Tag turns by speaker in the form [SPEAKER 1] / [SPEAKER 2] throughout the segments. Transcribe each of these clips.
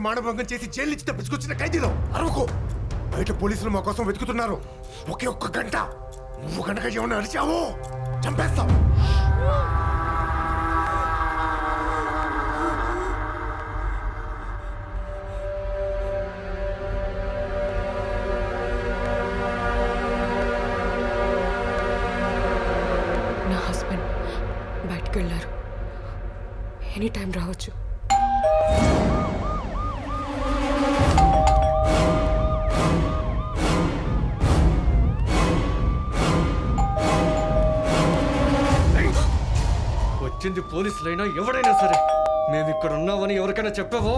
[SPEAKER 1] మానభంగం చేసి జైలు నుంచి తప్పించుకొచ్చిన ఖైదీలో అరవకు. బయట పోలీసులు మా కోసం వెతుకుతున్నారు. ఒకే ఒక్క గంట నువ్వు గంటగా ఏమన్నా అరిచావో చంపేస్తాం.
[SPEAKER 2] నా హస్బెండ్ బయటకు వెళ్ళారు. ఎనీ టైం రావచ్చు.
[SPEAKER 3] వచ్చింది పోలీసులైనా ఎవడైనా సరే, మేము ఇక్కడ ఉన్నామని ఎవరికైనా చెప్పావో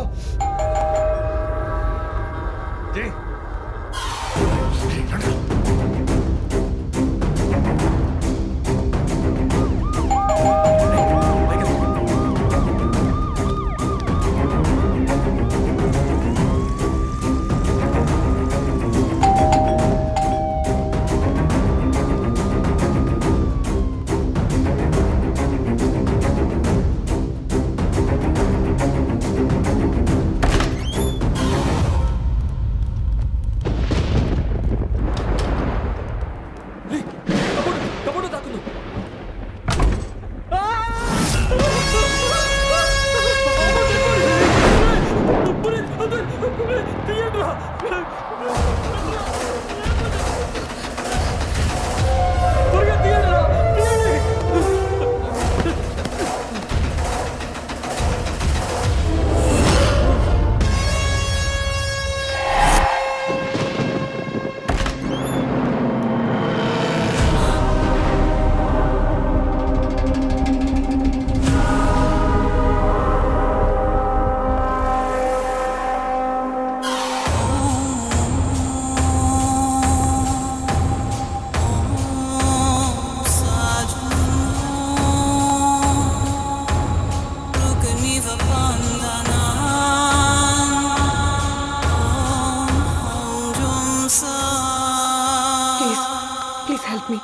[SPEAKER 2] ప్లీజ్ హెల్ప్ మీ.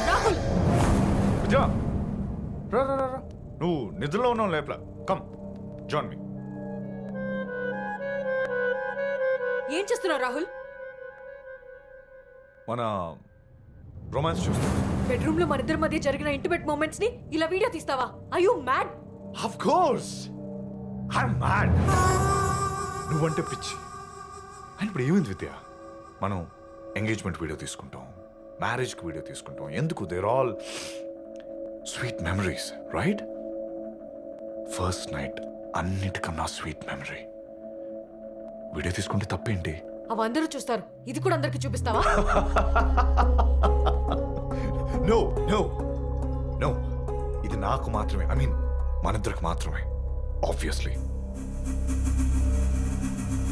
[SPEAKER 2] రాహుల్,
[SPEAKER 4] విద్యా రా రా రా రా. నువ్వు నిద్రలో ఉన్నావు లేపలా. Come join me.
[SPEAKER 2] ఏం చేస్తున్నావు రాహుల్?
[SPEAKER 4] మన రొమాన్స్ చూస్తాం.
[SPEAKER 2] బెడ్రూమ్ లో మన ఇద్దరి మధ్య జరిగిన ఇంటిమేట్ మూమెంట్స్ ని ఇలా వీడియో తీస్తావా? Are you mad?
[SPEAKER 4] Of course I'm mad. నువ్వంటే పిచ్చి. అండ్ ఇప్పుడు ఏమైంది విద్య? మనం ఎంగేజ్మెంట్ వీడియో తీసుకుంటాం, మ్యారేజ్కి వీడియో తీసుకుంటాం. ఎందుకు? They're all sweet memories, right? First night అన్నిటికన్నా స్వీట్ మెమరీ. వీడియో తీసుకుంటే తప్పేంటి?
[SPEAKER 2] అవి అందరూ చూస్తారు, ఇది కూడా అందరికి చూపిస్తావా?
[SPEAKER 4] నో నో నో, ఇది నాకు మాత్రమే. ఐ మీన్ మనిద్దరికి మాత్రమే. ఆబ్వియస్లీ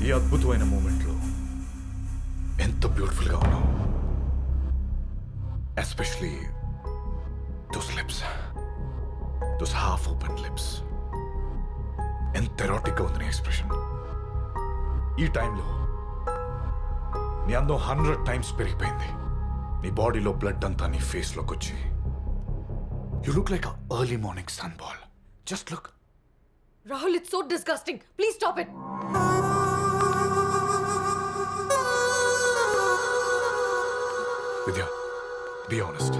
[SPEAKER 4] ఈ అద్భుతమైన మూమెంట్లో ఎంత బ్యూటిఫుల్గా ఉన్నావు. Especially those lips, those half open lips. ఎంత ఎరోటిక్గా ఉంది నీ ఎక్స్ప్రెషన్. ఈ టైంలో నీ అందం 100 times పెరిగిపోయింది. నీ బాడీలో బ్లడ్ అంతా నీ ఫేస్లోకి వచ్చి you look like early morning sun ball. Just look.
[SPEAKER 2] Rahul, it's so disgusting. Please stop it.
[SPEAKER 4] Vidya, be honest.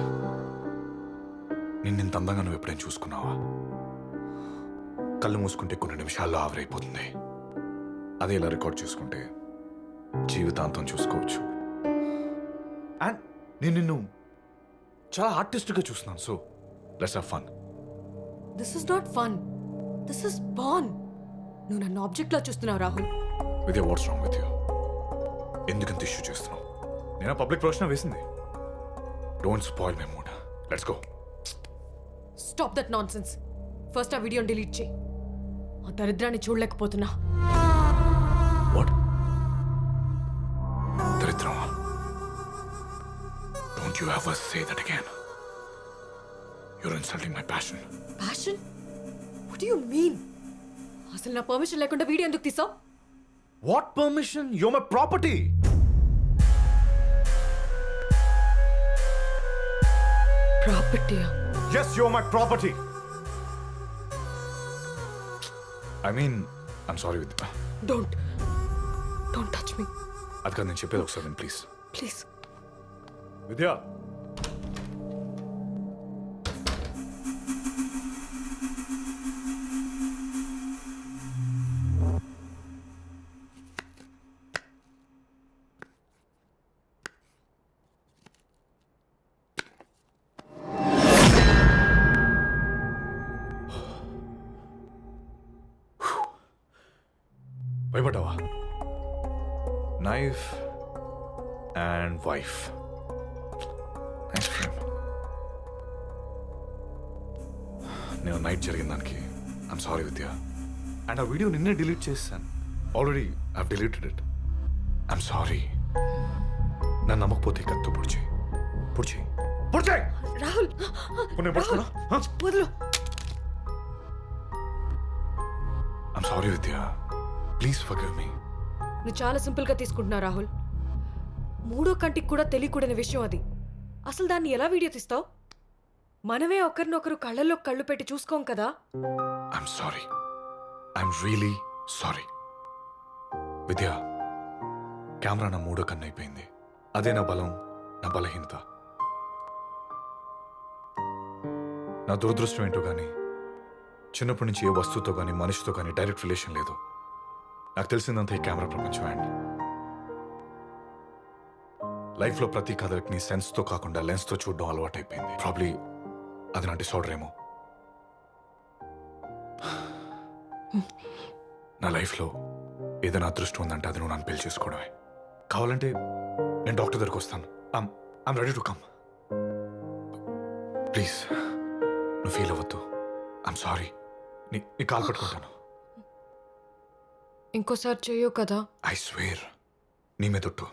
[SPEAKER 4] నిన్నింత అందంగా నువ్వు ఎప్పుడైనా చూసుకున్నావా? కళ్ళు మూసుకుంటే కొన్ని నిమిషాల్లో ఆవిరైపోతుంది. అదే ఇలా రికార్డ్ చేసుకుంటే జీవితాంతం చూసుకోవచ్చు. అండ్ నేను నిన్ను చాలా ఆర్టిస్ట్గా చూస్తున్నాను. So let's have fun.
[SPEAKER 2] This is not fun, this is ban. నువ్వు నన్ను ఆబ్జెక్ట్ లా చూస్తున్నావు Rahul.
[SPEAKER 4] Vidya, what's wrong with you? ఎందుకంత ఇష్యూ చేస్తున్నావు? నేను పబ్లిక్ ప్రొఫెషన్ వేసింది. Don't spoil my mood. Let's go.
[SPEAKER 2] Stop that nonsense. First ఆ వీడియోని డిలీట్ చేయి. ఆ దరిద్రాన్ని చూడలేకపోతున్నా.
[SPEAKER 4] వాట్? దరిద్రమా? Don't you ever say that again. Your insulting my passion.
[SPEAKER 2] Passion? What do you mean? అసలు నా పర్మిషన్ లేకుండా వీడియో ఎందుకు తీసావు?
[SPEAKER 4] What permission? You're my property.
[SPEAKER 2] ప్రాపర్టీయా?
[SPEAKER 4] Yes, you're my property. I mean, I'm sorry with
[SPEAKER 2] don't touch me
[SPEAKER 4] అది కాదు నేను చెప్పేది ఒకసారి ప్లీజ్.
[SPEAKER 2] ప్లీజ్.
[SPEAKER 4] విద్యా భయపడ్డావా? Knife and wife. Nice frame. నేను నైట్ జరిగిన దానికి ఐమ్ సారీ విద్య. అండ్ ఆ వీడియో నిన్నే డిలీట్ చేశాను. Already I've deleted it. I'm sorry. నన్ను నమ్మకపోతే కత్తో పొడిచేయి. పొడిచేయి. పొడిచేయి.
[SPEAKER 2] రాహుల్
[SPEAKER 4] నేను పడుతున్నా.
[SPEAKER 2] వదులు.
[SPEAKER 4] I'm sorry Vidya. Please forgive me.
[SPEAKER 2] నువ్వు చాలా సింపుల్ గా తీసుకుంటున్నావు రాహుల్. మూడో కంటికి కూడా తెలియకూడని విషయం అది. అసలు దాన్ని ఎలా వీడియో తీస్తావు? మనమే ఒకరినొకరు కళ్ళల్లో కళ్ళు పెట్టి చూసుకోం కదా.
[SPEAKER 4] I'm sorry. I'm really sorry. Vidya, camera నా మూడో కన్ను అయిపోయింది. అదే నా బలం, నా బలహీనత. నా దురదృష్టం ఏంటో కానీ చిన్నప్పటి నుంచి ఏ వస్తువుతో కానీ మనిషితో కానీ డైరెక్ట్ రిలేషన్ లేదు. నాకు తెలిసిందంతా ఈ కెమెరా ప్రపంచం. అండ్ లైఫ్లో ప్రతి కథకి సెన్స్తో కాకుండా లెన్స్తో చూడడం అలవాటైపోయింది. ప్రాబ్లీ అది నా డిసార్డర్ ఏమో. నా లైఫ్లో ఏదైనా అదృష్టం ఉందంటే అది నువ్వు నన్ను పెళ్లి చేసుకోవడమే. కావాలంటే నేను డాక్టర్ దగ్గరికి వస్తాను. I'm ready to come. Please నువ్వు ఫీల్ అవ్వద్దు. I'm sorry. నీ కాలు పట్టుకుంటాను.
[SPEAKER 2] ఇంకోసారి చెయ్యవు కదా.
[SPEAKER 4] I swear. నీ మీదొట్టు.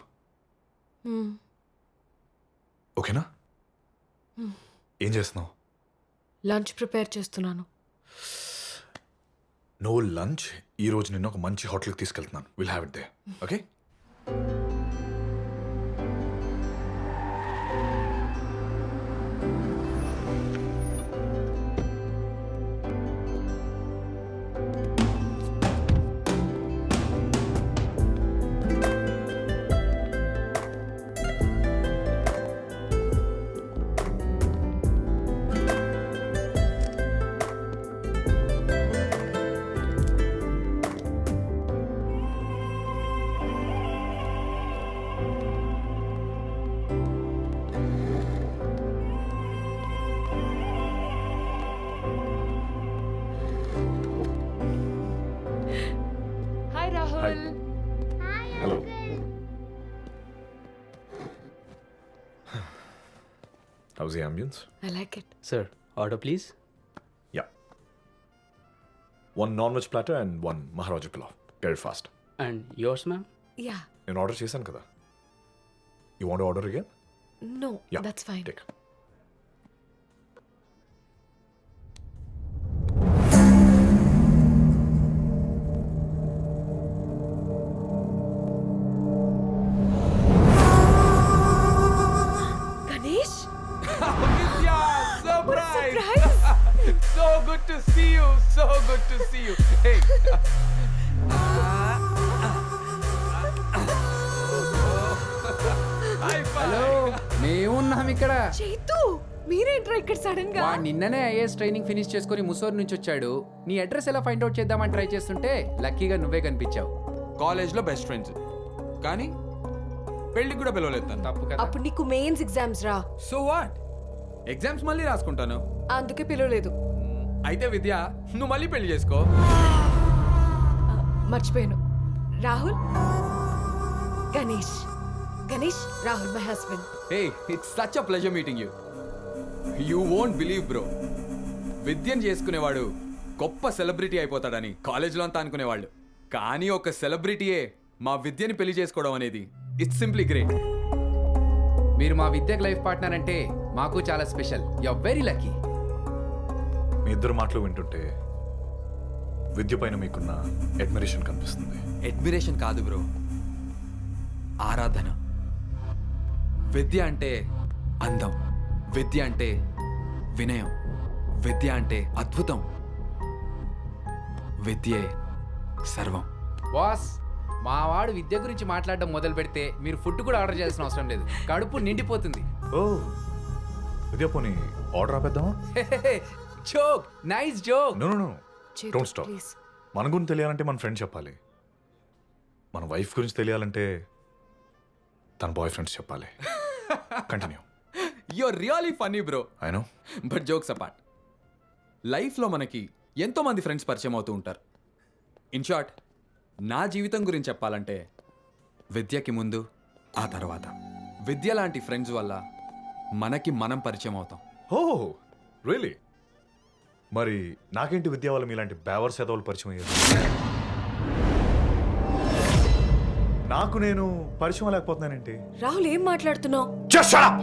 [SPEAKER 4] ఓకేనా? ఏం చేస్తున్నావు?
[SPEAKER 2] లంచ్ ప్రిపేర్ చేస్తున్నాను.
[SPEAKER 4] No lunch. ఈ రోజు నిన్ను ఒక మంచి హోటల్కి తీసుకెళ్తున్నాను. Will have it there. Okay?
[SPEAKER 2] Hi Rahul.
[SPEAKER 4] Hello. How's the ambience?
[SPEAKER 2] I like it.
[SPEAKER 5] Sir, order please.
[SPEAKER 4] Yeah. 1 non-veg platter and 1 Maharaja pulao. Get it fast.
[SPEAKER 5] And yours, ma'am?
[SPEAKER 2] Yeah.
[SPEAKER 4] నేను order చేశాను కదా. You want order again?
[SPEAKER 2] No,
[SPEAKER 4] yeah.
[SPEAKER 2] That's fine.
[SPEAKER 4] Take.
[SPEAKER 2] Ganesh,
[SPEAKER 6] Vidya, surprise!
[SPEAKER 2] surprise!
[SPEAKER 6] So good to see you. So good to see you. Hey. High five.
[SPEAKER 7] Hello మేమున్నాం ఇక్కడ.
[SPEAKER 2] చైతు, మీరేంట్రా ఇక్కడ sudden గా?
[SPEAKER 7] వాడు నిన్ననే IAS training finish చేసుకొని ముసోర్ నుంచి వచ్చాడు. నీ అడ్రస్ ఎలా ఫైండ్ అవుట్ చేద్దామని ట్రై చేస్తుంటే లక్కీగా నువ్వే కనిపించావు.
[SPEAKER 6] కాలేజ్లో బెస్ట్ ఫ్రెండ్స్ కానీ పెళ్ళికి కూడా పిలవలేదు తను.
[SPEAKER 7] తప్పు కదా.
[SPEAKER 2] అప్పుడు నీకు మెయిన్స్ ఎగ్జామ్స్ రా,
[SPEAKER 6] సో వాట్? ఎగ్జామ్స్ మళ్ళీ రాసుకుంటాను.
[SPEAKER 2] అందుకే పిలవలేదు.
[SPEAKER 6] అయితే విద్య, నువ్వు మళ్ళీ పెళ్లి చేసుకో.
[SPEAKER 2] మర్చిపోయాను. Rahul, Ganesh. Ganesh, Rahul my husband.
[SPEAKER 6] Hey, it's such a pleasure meeting you. You won't believe bro, విద్యను చేసుకునేవాడు గొప్ప సెలబ్రిటీ అయిపోతాడని కాలేజ్లో అంతా అనుకునేవాళ్ళు. కానీ ఒక సెలబ్రిటీయే మా విద్యని పెళ్లి చేసుకోవడం అనేది ఇట్స్ సింప్లీ గ్రేట్.
[SPEAKER 7] మీరు మా విద్యకు లైఫ్ పార్ట్నర్ అంటే మాకు చాలా special. You are very lucky.
[SPEAKER 4] మీ ఇద్దరు మాటలు వింటుంటే విద్య పైన మీకున్న అడ్మిరేషన్ కనిపిస్తుంది.
[SPEAKER 6] అడ్మిరేషన్ కాదు బ్రో, ఆరాధన. విద్య అంటే అందం, విద్య అంటే వినయం, విద్య అంటే అద్భుతం, విద్యే సర్వం.
[SPEAKER 7] బాస్ మా వాడు విద్య గురించి మాట్లాడడం మొదలు పెడితే మీరు ఫుడ్ కూడా ఆర్డర్ చేయాల్సిన అవసరం లేదు, కడుపు నిండిపోతుంది.
[SPEAKER 4] ఓ విద్య, పోనీ ఆర్డర్ ఆపేద్దామా?
[SPEAKER 7] Joke, nice joke.
[SPEAKER 4] No no no,
[SPEAKER 2] చేతు,
[SPEAKER 4] డోంట్ స్టాప్.
[SPEAKER 2] ప్లీజ్.
[SPEAKER 4] మన గురించి తెలియాలంటే మన ఫ్రెండ్ చెప్పాలి, మన వైఫ్ గురించి తెలియాలంటే తన బాయ్ ఫ్రెండ్స్ చెప్పాలి. Continue.
[SPEAKER 6] You are really funny bro.
[SPEAKER 4] I know.
[SPEAKER 6] But jokes apart, లైఫ్లో మనకి ఎంతో మంది ఫ్రెండ్స్ పరిచయం అవుతూ ఉంటారు. ఇన్ షార్ట్, నా జీవితం గురించి చెప్పాలంటే విద్యకి ముందు, ఆ తర్వాత. విద్య లాంటి ఫ్రెండ్స్ వల్ల మనకి మనం పరిచయం అవుతాం.
[SPEAKER 4] Oh really? మరి నాకేంటి విద్య వల్ల మీలాంటి బేవర్ సేదవులు పరిచయం అయ్యారు? నాకు నేను పరిచయం లేకపోతున్నానేంటి?
[SPEAKER 2] రాహుల్ ఏం మాట్లాడుతున్నావు?
[SPEAKER 4] Just shut up!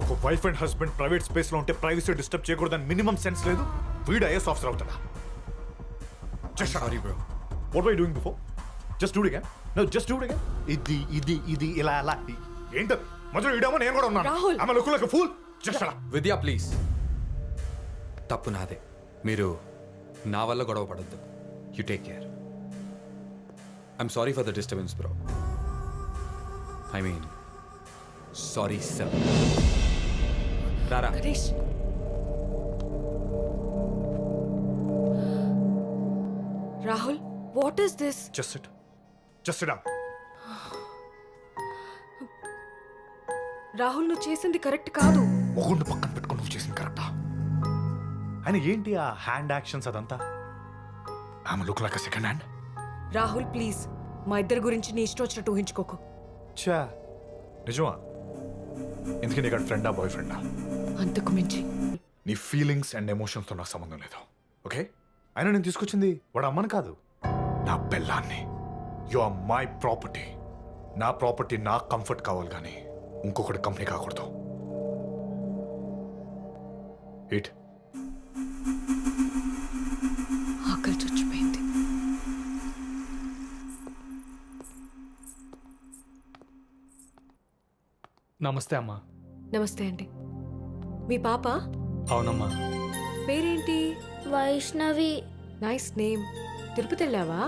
[SPEAKER 4] ఒక wife and husband private space లో ఉంటే ప్రైవసీ డిస్టర్బ్ చేయకూడదని మినిమం సెన్స్ లేదు. వీడు ఐఎస్ ఆఫీసర్ అవుతాడా?
[SPEAKER 6] Sorry bro.
[SPEAKER 4] What were you doing before? Just do it again. No, just do it again. ఇది ఇలా అలా. ఏంటది? మధ్యలో వీడేమో నేను కూడా ఉన్నాను.
[SPEAKER 2] Rahul.
[SPEAKER 4] I'm looking like a fool. Just shut up.
[SPEAKER 6] Vidya please, తప్పు నాదే. మీరు నా వల్ల గొడవ పడద్దు. You take care. I'm sorry for the disturbance bro. I mean sorry sir. రారా.
[SPEAKER 2] Ganesh, Rahul, what is this?
[SPEAKER 4] Just sit. Just sit down.
[SPEAKER 2] Rahul, నువ్వు చేసింది కరెక్ట్ కాదు.
[SPEAKER 4] మొగుండు పక్కన పెట్టుకుని నువ్వు చేసింది కరెక్టా? ఆయన ఏంటి ఆ హ్యాండ్ యాక్షన్స్ అదంతా? I'm look like a second hand.
[SPEAKER 2] Rahul please, మా ఇద్దరి గురించి నీ ఇష్టం వచ్చినట్టు ఊహించుకోకు.
[SPEAKER 4] చా నిజమా? ఎందుకు నీకు ఫ్రెండా బాయ్ ఫ్రెండా?
[SPEAKER 2] అంతకు మించి
[SPEAKER 4] నీ ఫీలింగ్స్ అండ్ ఎమోషన్స్తో నాకు సంబంధం లేదు, ఓకే? అయినా నేను తీసుకొచ్చింది వాడు అమ్మని కాదు, నా పెళ్ళాన్ని. You are my property. నా ప్రాపర్టీ నాకు కంఫర్ట్ కావాలి కానీ ఇంకొకటి కంపెనీ కాకూడదు. ఇట్
[SPEAKER 2] ఆకలి చచ్చిపోయింది.
[SPEAKER 5] నమస్తే అమ్మా.
[SPEAKER 2] నమస్తే అండి. మీ పాప?
[SPEAKER 5] అవునమ్మా.
[SPEAKER 2] పేరేంటి?
[SPEAKER 8] వైష్ణవి.
[SPEAKER 2] Nice name. తిరుపతి వెళ్ళావా?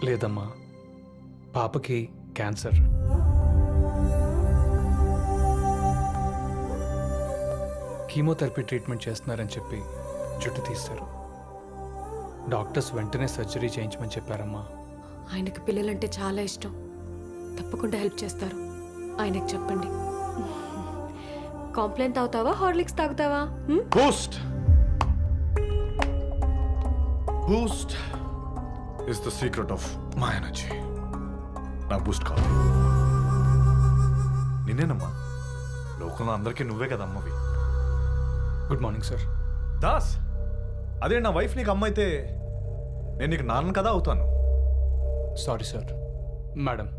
[SPEAKER 5] లేదమ్మా, పాపకి క్యాన్సర్. కీమోథెరపీ ట్రీట్మెంట్ చేస్తున్నారని చెప్పి జుట్టు తీస్తారు. డాక్టర్స్ వెంటనే సర్జరీ చేయించమని చెప్పారమ్మా.
[SPEAKER 2] ఆయనకి పిల్లలంటే చాలా ఇష్టం. తప్పకుండా హెల్ప్ చేస్తారు. ఆయనకు చెప్పండి. కాంప్లైంట్ తాగుతావా, హార్లిక్స్ తాగుతావా?
[SPEAKER 4] Boost. Boost is the secret of my energy. నాకు బూస్ట్ కావాలి. నిన్నేనమ్మా, లోకంలో అందరికీ నువ్వే కదా అమ్మవి.
[SPEAKER 5] Good morning sir.
[SPEAKER 4] దాస్, అదే నా వైఫ్ నీకు అమ్మ అయితే నేను నీకు నాన్న కదా అవుతాను.
[SPEAKER 5] Sorry sir. Madam.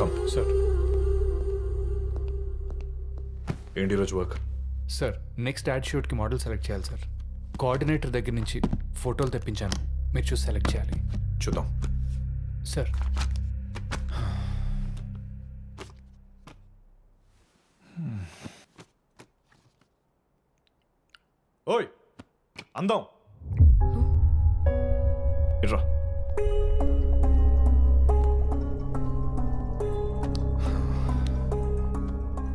[SPEAKER 4] Come
[SPEAKER 5] sir.
[SPEAKER 4] ఏంటి ఈరోజు వర్క్?
[SPEAKER 5] సార్, నెక్స్ట్ యాడ్ షూట్కి మోడల్ సెలెక్ట్ చేయాలి సార్. కోఆర్డినేటర్ దగ్గర నుంచి ఫోటోలు తెప్పించాను, మీరు చూసి సెలెక్ట్ చేయాలి.
[SPEAKER 4] చూద్దాం.
[SPEAKER 5] సార్,
[SPEAKER 4] ఓయ్ అందం ఇట్రా.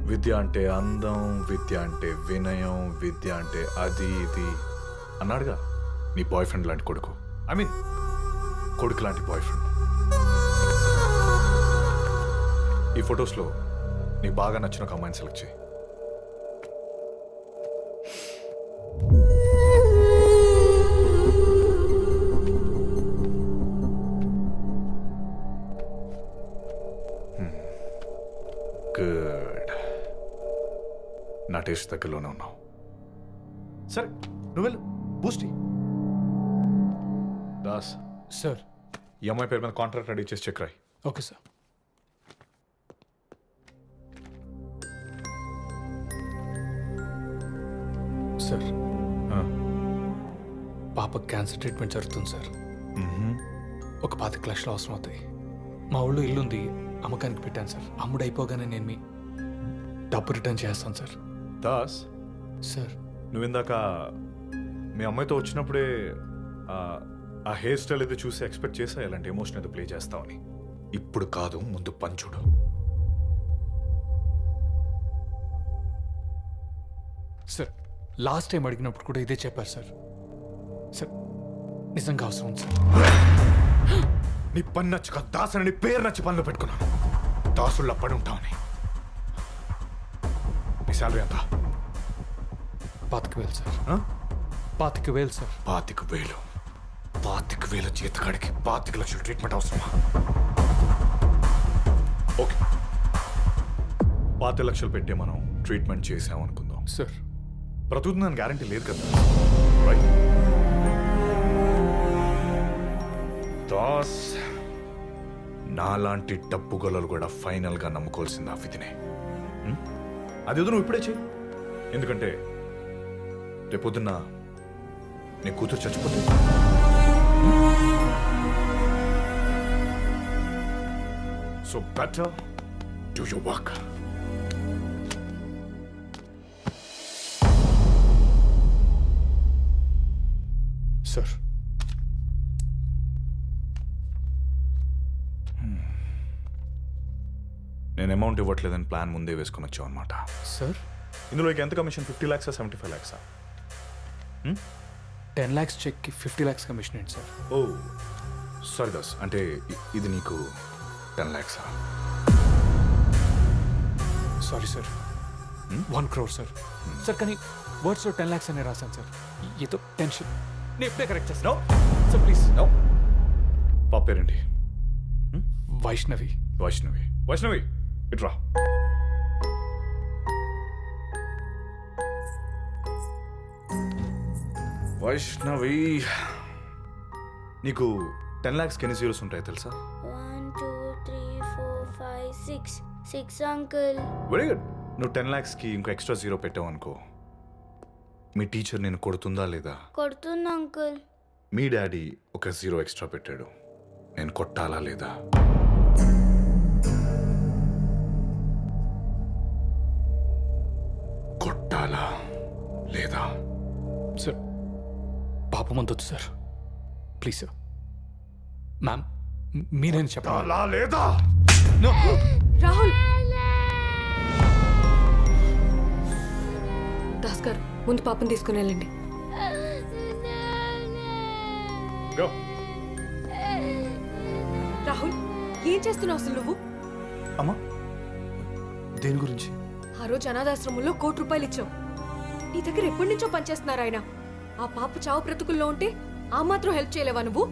[SPEAKER 4] విద్య అంటే అందం, విద్య అంటే వినయం, విద్య అంటే అది ఇది అన్నాడుగా నీ బాయ్ ఫ్రెండ్ లాంటి కొడుకు. ఐ మీన్ కొడుకు లాంటి బాయ్ ఫ్రెండ్. ఈ ఫొటోస్లో నీకు బాగా నచ్చిన ఒక అమ్మాయిని సెలెక్ట్ చేయి. గుడ్. నా టేస్ట్ దగ్గరలోనే ఉన్నావు. సరే నువ్వు వెళ్ళు, బూస్టీ. దాస్,
[SPEAKER 5] సార్.
[SPEAKER 4] ఈ అమ్మాయి పేరు మీద కాంట్రాక్ట్ రెడీ చేసి చెక్ రాయి.
[SPEAKER 5] Okay sir. సార్ పాప క్యాన్సర్ ట్రీట్మెంట్ జరుగుతుంది సార్. ఒక 25 లక్షలు అవసరం అవుతాయి. మా ఊళ్ళో ఇల్లుంది, అమ్మకానికి పెట్టాను సార్. అమ్ముడు అయిపోగానే నేను మీ డబ్బు రిటర్న్ చేస్తాను సార్.
[SPEAKER 4] దాస్,
[SPEAKER 5] సార్
[SPEAKER 4] నువ్వు ఇందాక మీ అమ్మాయితో వచ్చినప్పుడే ఆ హెయిర్ స్టైల్ ఏదో చూసి ఎక్స్పెక్ట్ చేసా ఇలాంటి ఎమోషన్ ఏదో ప్లే చేస్తావని. ఇప్పుడు కాదు, ముందు పంచుడు.
[SPEAKER 5] సార్ లాస్ట్ టైం అడిగినప్పుడు కూడా ఇదే చెప్పారు సార్. సార్ నిజంగా అవసరం ఉంది సార్.
[SPEAKER 4] నీ పని నచ్చక దాస్ అని నీ పేరు నచ్చి పనులు పెట్టుకున్నాను. దాసుల్లో పడి ఉంటావని. నీ శాలరీ ఎంత?
[SPEAKER 5] 25,000 సార్.
[SPEAKER 4] ఆ?
[SPEAKER 5] 25,000 సార్.
[SPEAKER 4] 25,000. 25,000 జీతకాడికి 25 లక్షల ట్రీట్మెంట్ అవసరమా? ఓకే, 25 లక్షలు పెట్టే మనం ట్రీట్మెంట్ చేసామనుకుందాం.
[SPEAKER 5] సార్
[SPEAKER 4] బ్రతుకుతుందని గ్యారంటీ లేదు కదా, రైట్? దాస్, నాలాంటి డబ్బు గొల్లలు కూడా ఫైనల్గా నమ్ముకోవాల్సింది ఆ విధినే. అదేదో నువ్వు ఇప్పుడే చెయ్యి. ఎందుకంటే రేపొద్దున్న నీ కూతురు చచ్చిపోతుంది. So better do your work.
[SPEAKER 5] Sir
[SPEAKER 4] నేను అమౌంట్ ఇవ్వట్లేదని ప్లాన్ ముందే వేసుకొని వచ్చావు అనమాట.
[SPEAKER 5] సార్
[SPEAKER 4] ఇందులో ఎంత కమిషన్? 50 lakhs 75 lakhs?
[SPEAKER 5] 10 lakhs చెక్కి 50 lakhs కమిషన్ ఏంటి సార్?
[SPEAKER 4] ఓ సారీ దాస్, అంటే ఇది నీకు 10 lakhs?
[SPEAKER 5] Sorry sir, 1 crore sir. Sir కానీ వర్డ్స్లో 10 lakhs అనే రాశాను సార్. ఏదో టెన్షన్. నేను ఇప్పుడే కరెక్ట్ చేస్తాను సార్, ప్లీజ్.
[SPEAKER 4] పాప పేరేంటి?
[SPEAKER 5] వైష్ణవి.
[SPEAKER 4] వైష్ణవి. వైష్ణవి ఇట్రా. వైష్ణవి, నీకు 10 lakhs ఎన్ని జీరోస్ ఉంటాయి తెలుసా?
[SPEAKER 8] 1 2 3 4 5 6 6 అంకుల్.
[SPEAKER 4] Very good. నువ్వు 10 lakhsకి ఇంకో ఎక్స్ట్రా జీరో పెట్టావు అనుకో, మీ టీచర్ నేను కొడుతుందా లేదా?
[SPEAKER 8] కొడుతుంది అంకుల్.
[SPEAKER 4] మీ డాడీ ఒక జీరో ఎక్స్ట్రా పెట్టాడు, నేను కొట్టాలా లేదా? కొట్టాలా లేదా?
[SPEAKER 5] సార్ పాపం అంతొద్దు సార్, ప్లీజ్ సార్. మ్యామ్ మీరేం చెప్పాలా
[SPEAKER 4] కొట్టాలా లేదా?
[SPEAKER 2] రాహుల్, దాస్ గారు ముందు పాపం తీసుకుని వెళ్ళండి.
[SPEAKER 4] Go.
[SPEAKER 2] రాహుల్, ఏం చేస్తున్నావు అసలు నువ్వు?
[SPEAKER 4] అమ్మా, దేని గురించి?
[SPEAKER 2] ఆ రోజు అనాథాశ్రమంలో 1 కోటి రూపాయలు ఇచ్చావు. నీ దగ్గర ఎప్పటి నుంచో పనిచేస్తున్నారు ఆయన. ఆ పాప చావు బ్రతుకుల్లో ఉంటే ఆ మాత్రం హెల్ప్ చేయలేవా నువ్వు?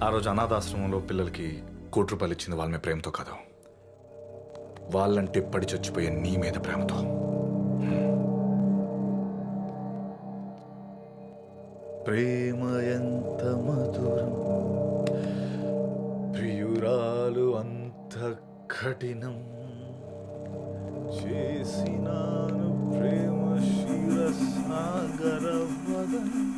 [SPEAKER 4] ఆ రోజు అనాథాశ్రమంలో పిల్లలకి 1 కోటి రూపాయలు ఇచ్చింది వాళ్ళ మీద ప్రేమతో కాదు, వాళ్ళంటే పడి చచ్చిపోయే నీ మీద ప్రేమతో. ప్రేమ ఎంత మధురం, ప్రియురాలు అంత కఠినం, చేసినాను ప్రేమ క్షీరసాగర వదనం.